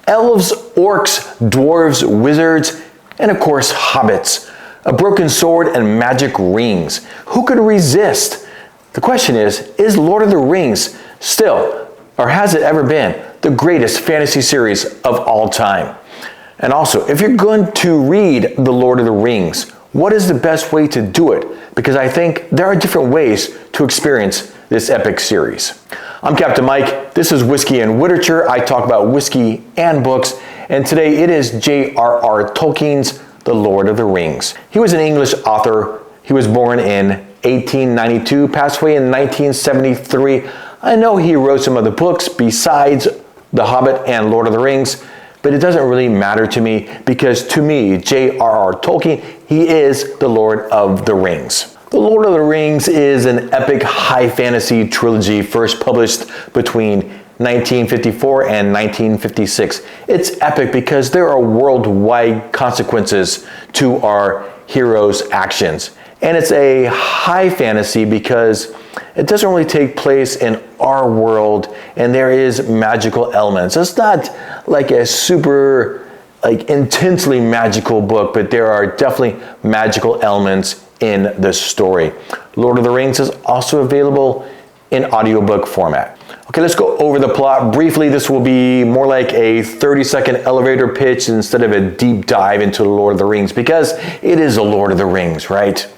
Elves, orcs, dwarves, wizards, and of course, hobbits. A broken sword and magic rings. Who could resist? The question is Lord of the Rings still, or has it ever been, the greatest fantasy series of all time? And also, if you're going to read The Lord of the Rings, what is the best way to do it? Because I think there are different ways to experience this epic series. I'm Captain Mike. This is Whiskey and Literature. I talk about whiskey and books. And today it is J.R.R. Tolkien's The Lord of the Rings. He was an English author. He was born in 1892, passed away in 1973. I know he wrote some other books besides The Hobbit and Lord of the Rings, but it doesn't really matter to me because to me, J.R.R. Tolkien, he is the Lord of the Rings. The Lord of the Rings is an epic high fantasy trilogy first published between 1954 and 1956. It's epic because there are worldwide consequences to our heroes' actions. And it's a high fantasy because it doesn't really take place in our world and there is magical elements. It's not like a super intensely magical book, but there are definitely magical elements in the story. Lord of the Rings is also available in audiobook format. Okay, let's go over the plot briefly. This will be more like a 30-second elevator pitch instead of a deep dive into the Lord of the Rings because it is the Lord of the Rings, right?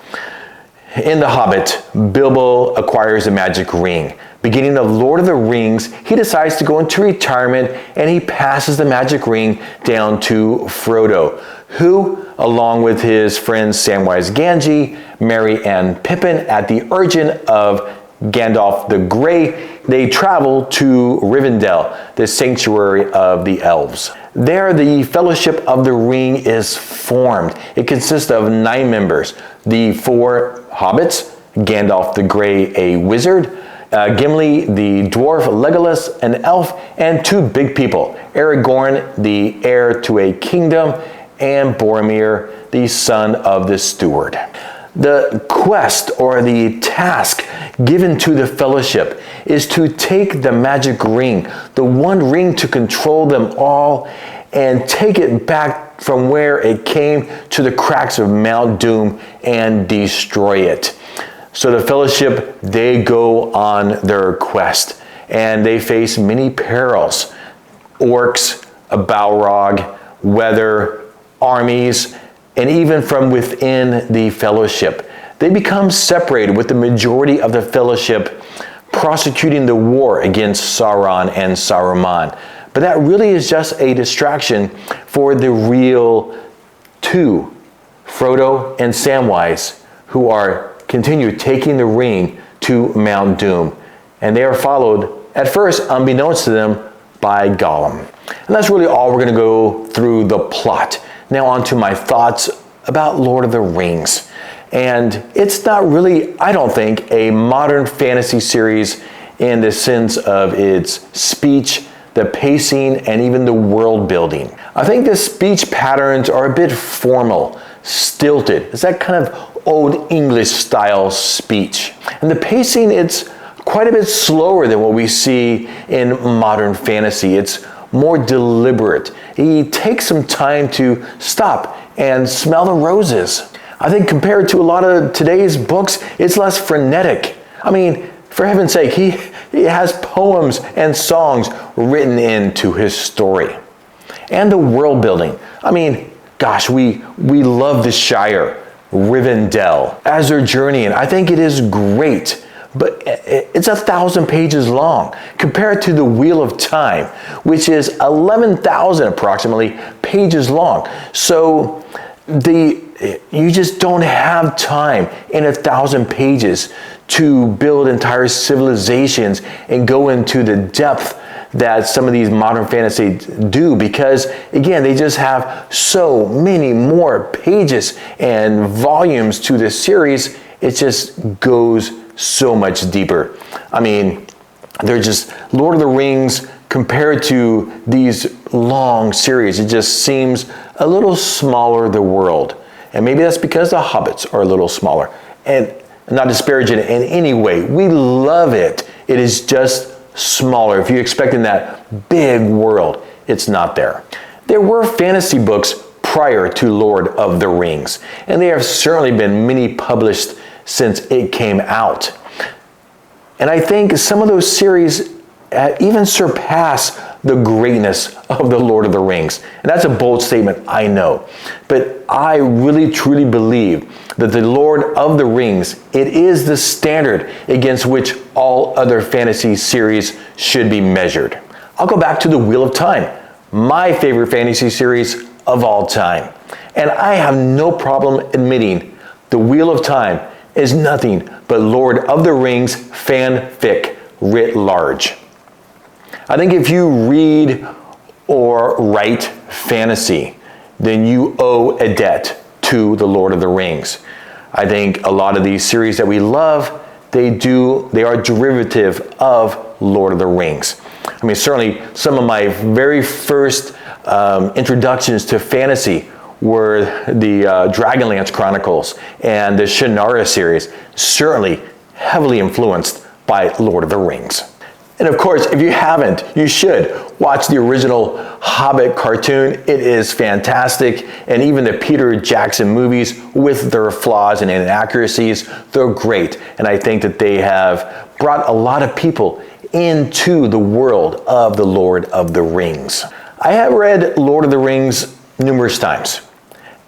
In The Hobbit, Bilbo acquires a magic ring. Beginning of Lord of the Rings, he decides to go into retirement and he passes the magic ring down to Frodo, who, along with his friends Samwise Gamgee, Merry and Pippin, at the urging of Gandalf the Grey, they travel to Rivendell, the sanctuary of the elves. There, the Fellowship of the Ring is formed. It consists of 9 members. The 4 hobbits, Gandalf the Grey, a wizard, Gimli the dwarf, Legolas an elf, and 2 big people, Aragorn, the heir to a kingdom, and Boromir, the son of the steward. The quest or the task given to the Fellowship is to take the magic ring, the one ring to control them all, and take it back from where it came to the cracks of Mount Doom and destroy it. So the Fellowship, they go on their quest and they face many perils. Orcs, a Balrog, weather, armies, and even from within the Fellowship. They become separated with the majority of the Fellowship prosecuting the war against Sauron and Saruman. But that really is just a distraction for the real 2, Frodo and Samwise, who are continue taking the ring to Mount Doom. And they are followed, at first, unbeknownst to them, by Gollum. And that's really all we're going to go through the plot. Now on to my thoughts about Lord of the Rings. And it's not really, I don't think, a modern fantasy series in the sense of its speech, the pacing, and even the world building. I think the speech patterns are a bit formal, stilted. It's that kind of old English style speech. And the pacing, it's quite a bit slower than what we see in modern fantasy. It's more deliberate. He takes some time to stop and smell the roses. I think compared to a lot of today's books, it's less frenetic. I mean, for heaven's sake, he has poems and songs written into his story. And the world building. I mean, gosh, we love the Shire, Rivendell, as they're journeying. I think it is great, but it's 1,000 pages long compared to the Wheel of Time, which is 11,000 approximately pages long. So you just don't have time in 1,000 pages to build entire civilizations and go into the depth that some of these modern fantasy do, because again, they just have so many more pages and volumes to this series. It just goes so much deeper. I mean, they're just Lord of the Rings compared to these long series. It just seems a little smaller, the world. And maybe that's because the hobbits are a little smaller. And not disparaging it in any way. We love it. It is just smaller. If you're expecting that big world, it's not there. There were fantasy books prior to Lord of the Rings, and there have certainly been many published since it came out. And I think some of those series even surpass the greatness of the Lord of the Rings. And that's a bold statement, I know. But I really truly believe that the Lord of the Rings, it is the standard against which all other fantasy series should be measured. I'll go back to the Wheel of Time, my favorite fantasy series of all time. And I have no problem admitting the Wheel of Time is nothing but Lord of the Rings fanfic writ large. I think if you read or write fantasy, then you owe a debt to the Lord of the Rings. I think a lot of these series that we love, they are derivative of Lord of the Rings. I mean, certainly some of my very first introductions to fantasy were the Dragonlance Chronicles and the Shannara series, certainly heavily influenced by Lord of the Rings. And of course, if you haven't, you should watch the original Hobbit cartoon. It is fantastic. And even the Peter Jackson movies, with their flaws and inaccuracies, they're great. And I think that they have brought a lot of people into the world of the Lord of the Rings. I have read Lord of the Rings numerous times.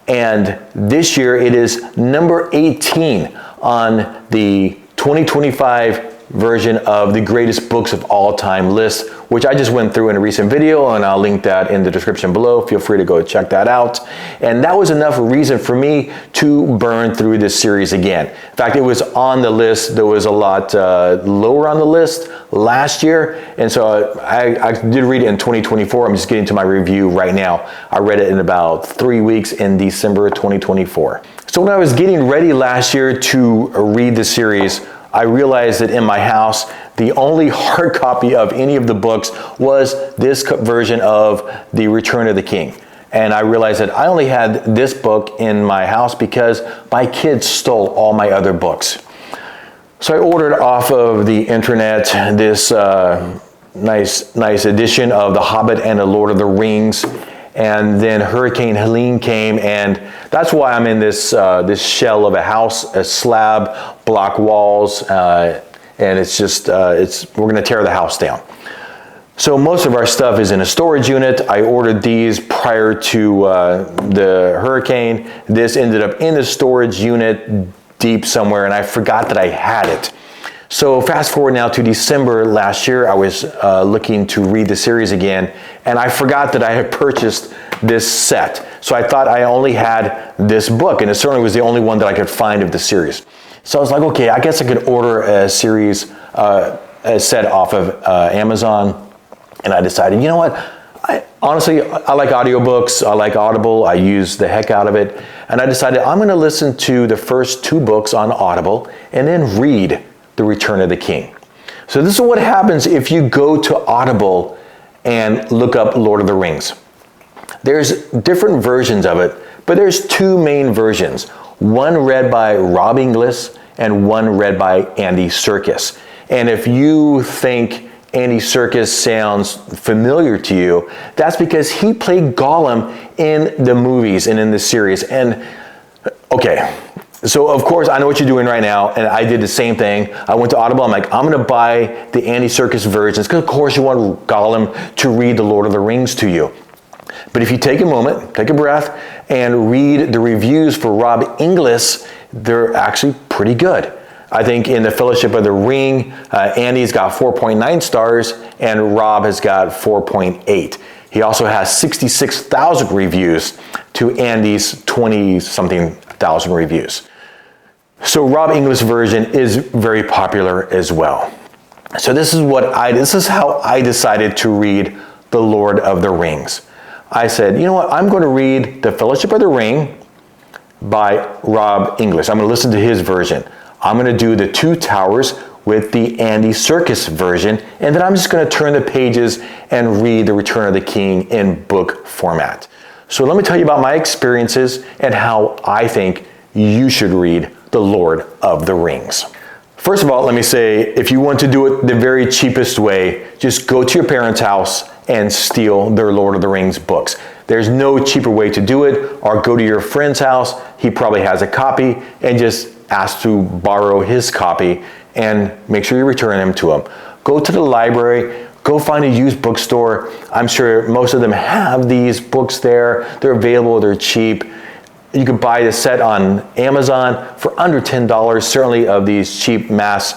And this year it is number 18 on the 2025 version of the greatest books of all time list, which I just went through in a recent video, and I'll link that in the description below. Feel free to go check that out. And that was enough reason for me to burn through this series again. In fact, it was on the list. There was a lot lower on the list last year, and so I did read it in 2024. I'm just getting to my review right now. I read it in about 3 weeks in December 2024. So when I was getting ready last year to read the series, I realized that in my house, the only hard copy of any of the books was this version of The Return of the King. And I realized that I only had this book in my house because my kids stole all my other books. So I ordered off of the internet this nice edition of The Hobbit and the Lord of the Rings. And then Hurricane Helene came, and that's why I'm in this shell of a house, a slab, block walls, and it's just, we're gonna tear the house down. So most of our stuff is in a storage unit. I ordered these prior to the hurricane. This ended up in the storage unit deep somewhere, and I forgot that I had it. So fast forward now to December last year, I was looking to read the series again, and I forgot that I had purchased this set. So I thought I only had this book, and it certainly was the only one that I could find of the series. So I was like, okay, I guess I could order a series, a set off of Amazon, and I decided, you know what? Honestly, I like audiobooks, I like Audible, I use the heck out of it, and I decided I'm gonna listen to the first 2 books on Audible and then read The Return of the King. So this is what happens if you go to Audible and look up Lord of the Rings. There's different versions of it, but there's 2 main versions. One read by Rob Inglis and one read by Andy Serkis. And if you think Andy Serkis sounds familiar to you, that's because he played Gollum in the movies and in the series. And okay, so of course I know what you're doing right now, and I did the same thing. I went to Audible, I'm like, I'm gonna buy the Andy Serkis versions, because of course you want Gollum to read the Lord of the Rings to you. But if you take a moment, take a breath, and read the reviews for Rob Inglis, they're actually pretty good. I think in the Fellowship of the Ring, Andy's got 4.9 stars, and Rob has got 4.8. He also has 66,000 reviews to Andy's 20-something thousand reviews. So Rob Inglis' version is very popular as well. So this is how I decided to read The Lord of the Rings. I said, you know what, I'm going to read The Fellowship of the Ring by Rob Inglis. I'm going to listen to his version. I'm going to do The Two Towers with the Andy Serkis version, and then I'm just going to turn the pages and read The Return of the King in book format. So let me tell you about my experiences and how I think you should read The Lord of the Rings. First of all, let me say, if you want to do it the very cheapest way, just go to your parents' house and steal their Lord of the Rings books. There's no cheaper way to do it, or go to your friend's house, he probably has a copy, and just ask to borrow his copy and make sure you return them to him. Go to the library, go find a used bookstore. I'm sure most of them have these books there. They're available, they're cheap. You could buy a set on Amazon for under $10, certainly of these cheap mass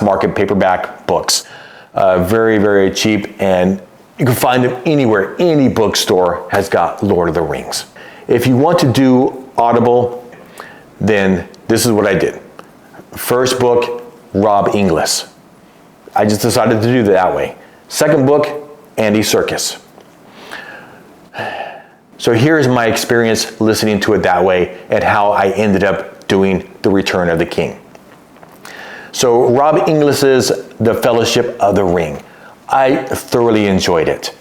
market paperback books. Very, very cheap, and you can find them anywhere. Any bookstore has got Lord of the Rings. If you want to do Audible, then this is what I did. First book, Rob Inglis. I just decided to do it that way. Second book, Andy Serkis. So here's my experience listening to it that way and how I ended up doing The Return of the King. So Rob Inglis's The Fellowship of the Ring. I thoroughly enjoyed it.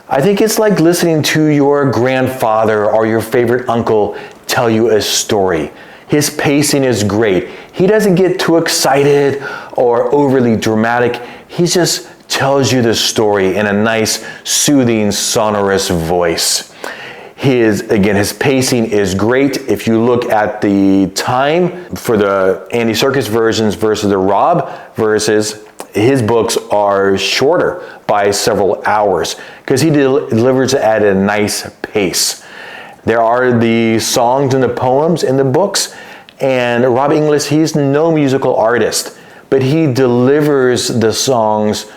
I think it's like listening to your grandfather or your favorite uncle tell you a story. His pacing is great. He doesn't get too excited or overly dramatic. He just tells you the story in a nice, soothing, sonorous voice. His pacing is great. If you look at the time for the Andy Serkis versions versus the Rob versions, his books are shorter by several hours because he delivers at a nice pace. There are the songs and the poems in the books, and Rob Inglis, he's no musical artist, but he delivers the songs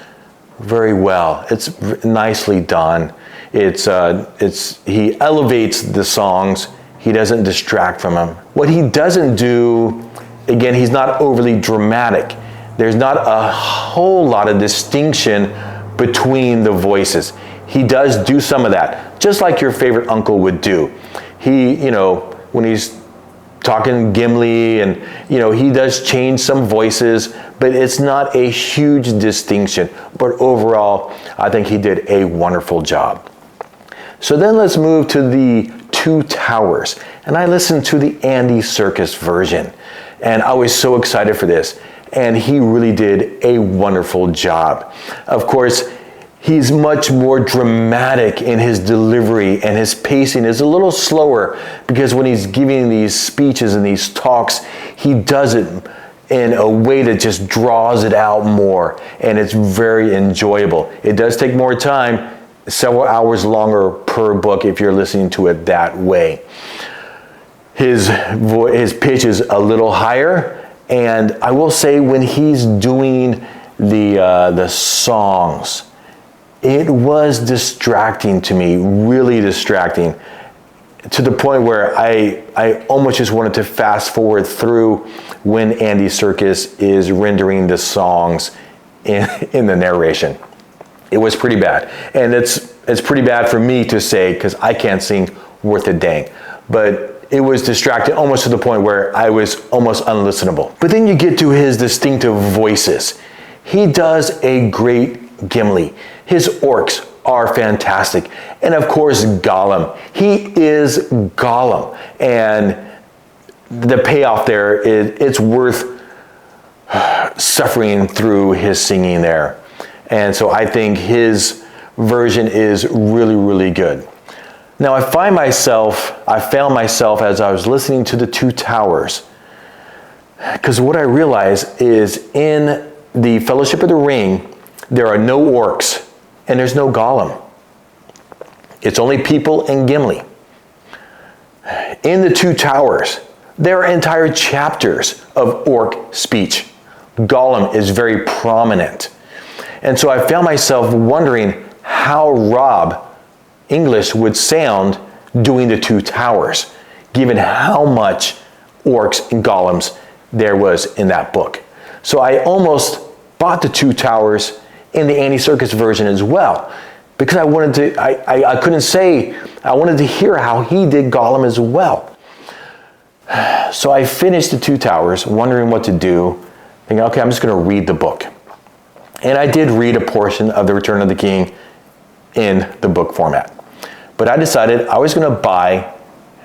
very well. It's nicely done. He elevates the songs. He doesn't distract from them. What he doesn't do, again, he's not overly dramatic. There's not a whole lot of distinction between the voices. He does do some of that, just like your favorite uncle would do. He, when he's talking Gimli and, he does change some voices, but it's not a huge distinction. But overall, I think he did a wonderful job. So then let's move to the Two Towers. And I listened to the Andy Serkis version, and I was so excited for this. And he really did a wonderful job. Of course, he's much more dramatic in his delivery, and his pacing is a little slower because when he's giving these speeches and these talks, he does it in a way that just draws it out more, and it's very enjoyable. It does take more time, several hours longer per book if you're listening to it that way. His pitch is a little higher, and I will say when he's doing the songs, it was distracting to me, really distracting, to the point where I almost just wanted to fast forward through when Andy Serkis is rendering the songs in the narration. It was pretty bad. And it's pretty bad for me to say because I can't sing worth a dang. But it was distracting almost to the point where I was almost unlistenable. But then you get to his distinctive voices. He does a great Gimli. His orcs are fantastic. And of course, Gollum. He is Gollum. And the payoff there, it's worth suffering through his singing there. And so I think his version is really, really good. Now I found myself as I was listening to the Two Towers, because what I realized is in the Fellowship of the Ring, there are no orcs and there's no Gollum. It's only people and Gimli. In the Two Towers, there are entire chapters of orc speech. Gollum is very prominent. And so I found myself wondering how Rob Inglis would sound doing the Two Towers, given how much orcs and golems there was in that book. So I almost bought the Two Towers in the Andy Serkis version as well, because I wanted to, I couldn't say, I wanted to hear how he did Gollum as well. So I finished the Two Towers, wondering what to do, thinking, okay, I'm just going to read the book. And I did read a portion of The Return of the King in the book format. But I decided I was going to buy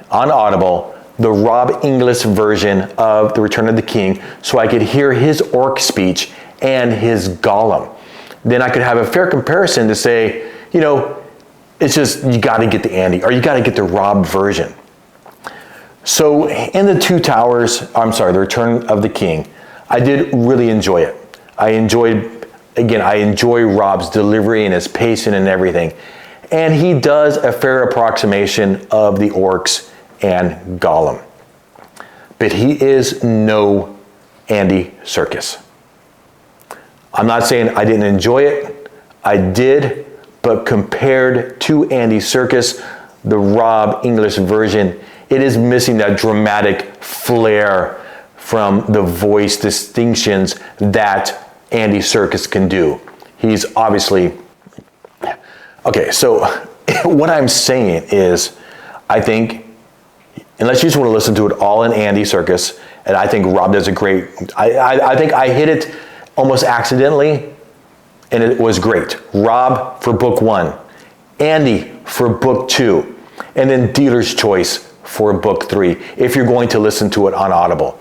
on Audible the Rob Inglis version of The Return of the King so I could hear his orc speech and his Gollum. then I could have a fair comparison to say, it's just, you got to get the Andy, or you got to get the Rob version. So in The The Return of the King, I did really enjoy it. I enjoy Rob's delivery and his pacing and everything. And he does a fair approximation of the orcs and Gollum. But he is no Andy Serkis. I'm not saying I didn't enjoy it. I did, but compared to Andy Serkis, the Rob English version, it is missing that dramatic flair from the voice distinctions that Andy Serkis can do. He's obviously... Okay, so what I'm saying is, I think, unless you just want to listen to it all in Andy Serkis, and I think Rob does a great... I think I hit it almost accidentally, and it was great. Rob for book 1, Andy for book 2, and then Dealer's Choice for book 3, if you're going to listen to it on Audible.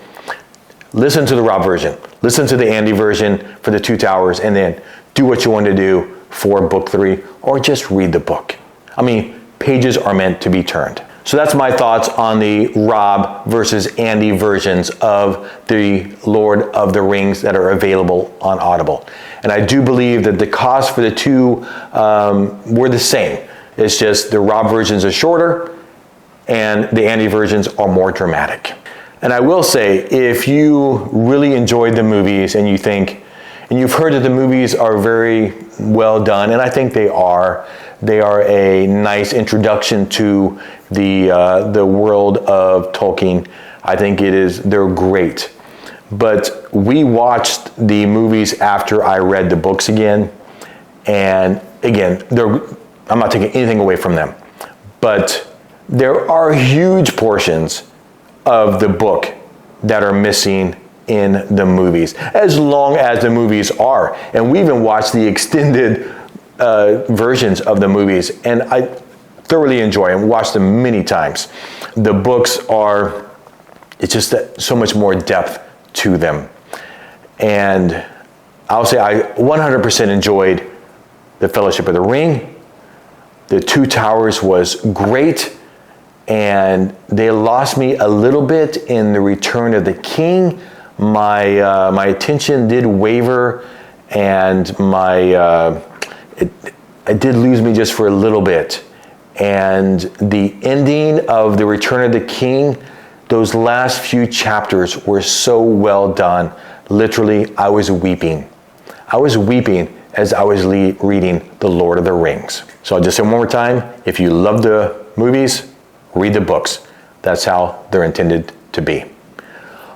Listen to the Rob version, listen to the Andy version for The Two Towers, and then do what you want to do for book 3, or just read the book. I mean, pages are meant to be turned. So that's my thoughts on the Rob versus Andy versions of the Lord of the Rings that are available on Audible. And I do believe that the cost for the two were the same. It's just the Rob versions are shorter and the Andy versions are more dramatic. And I will say, if you really enjoyed the movies and you think, and you've heard that the movies are very well done, and I think they are a nice introduction to the world of Tolkien. I think they're great. But we watched the movies after I read the books again. And again, I'm not taking anything away from them. But there are huge portions of the book that are missing in the movies, as long as the movies are. And we even watched the extended versions of the movies, and I thoroughly enjoy them, watched them many times. The books it's just that so much more depth to them. And I'll say I 100% enjoyed The Fellowship of the Ring. The Two Towers was great, and they lost me a little bit in The Return of the King. My attention did waver, and it did lose me just for a little bit. And the ending of The Return of the King, those last few chapters were so well done. Literally, I was weeping. I was weeping as I was reading The Lord of the Rings. So I'll just say one more time, if you love the movies, read the books. That's how they're intended to be.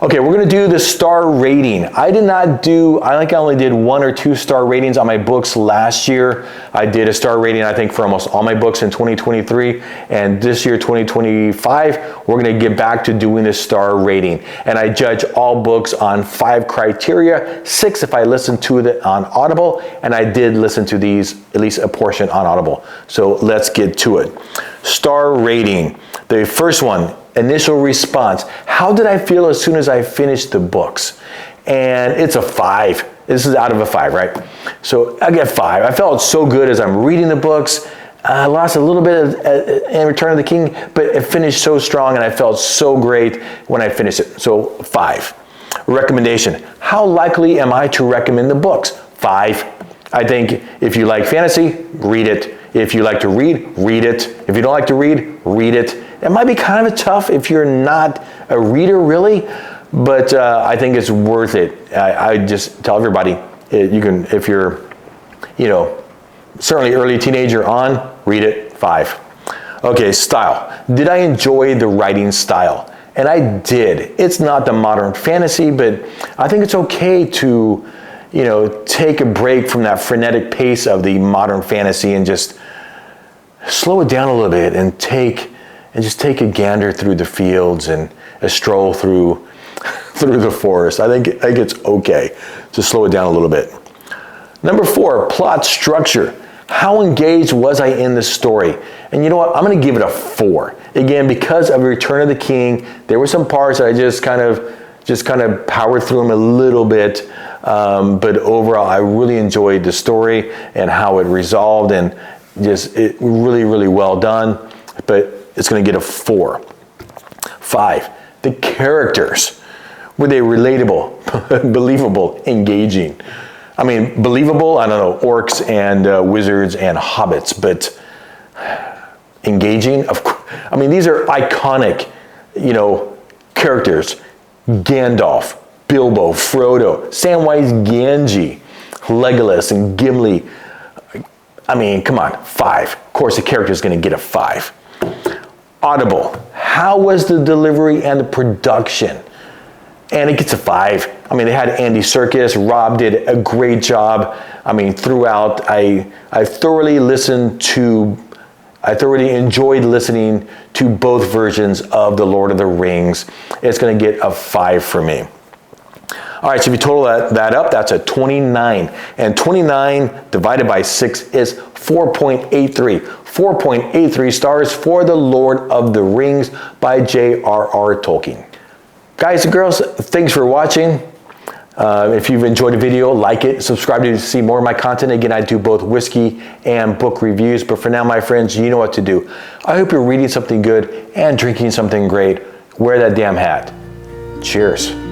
Okay, we're gonna do the star rating. I only did 1 or 2 star ratings on my books last year. I did a star rating, I think, for almost all my books in 2023. And this year, 2025, we're gonna get back to doing the star rating. And I judge all books on 5 criteria, 6 if I listen to it on Audible, and I did listen to these, at least a portion on Audible. So let's get to it. Star rating. The first one, initial response. How did I feel as soon as I finished the books? And it's a 5. This is out of a 5, right? So I get 5. I felt so good as I'm reading the books. I lost a little bit in Return of the King, but it finished so strong and I felt so great when I finished it. So 5. Recommendation. How likely am I to recommend the books? 5. I think if you like fantasy, read it. If you like to read it. If you don't like to read it. It might be kind of tough if you're not a reader, really, but I think it's worth it. I just tell everybody, you can, if you're, certainly early teenager on, read it. 5. Okay, style. Did I enjoy the writing style? And I did. It's not the modern fantasy, but I think it's okay to, take a break from that frenetic pace of the modern fantasy and just slow it down a little bit and just take a gander through the fields and a stroll through the forest. I think it's okay to slow it down a little bit. Number 4, plot structure. How engaged was I in the story? And you know what? I'm going to give it a 4. Again, because of Return of the King, there were some parts that I just kind of powered through them a little bit. but overall, I really enjoyed the story and how it resolved, and just it really, really well done. But it's going to get a 4. 5, the characters. Were they relatable, believable, engaging? I mean, believable, I don't know, orcs and wizards and hobbits, but engaging? Of course. I mean, these are iconic, characters. Gandalf, Bilbo, Frodo, Samwise Gamgee, Legolas, and Gimli. I mean, come on, 5. Of course, the character is going to get a 5. Audible. How was the delivery and the production? And it gets a 5. I mean, they had Andy Serkis. Rob did a great job. I mean, throughout, I thoroughly enjoyed listening to both versions of The Lord of the Rings. It's going to get a 5 for me. All right, so if you total that up, that's a 29. And 29 divided by 6 is 4.83. 4.83 stars for The Lord of the Rings by J.R.R. Tolkien. Guys and girls, thanks for watching. If you've enjoyed the video, like it, subscribe to see more of my content. Again, I do both whiskey and book reviews, but for now, my friends, you know what to do. I hope you're reading something good and drinking something great. Wear that damn hat. Cheers.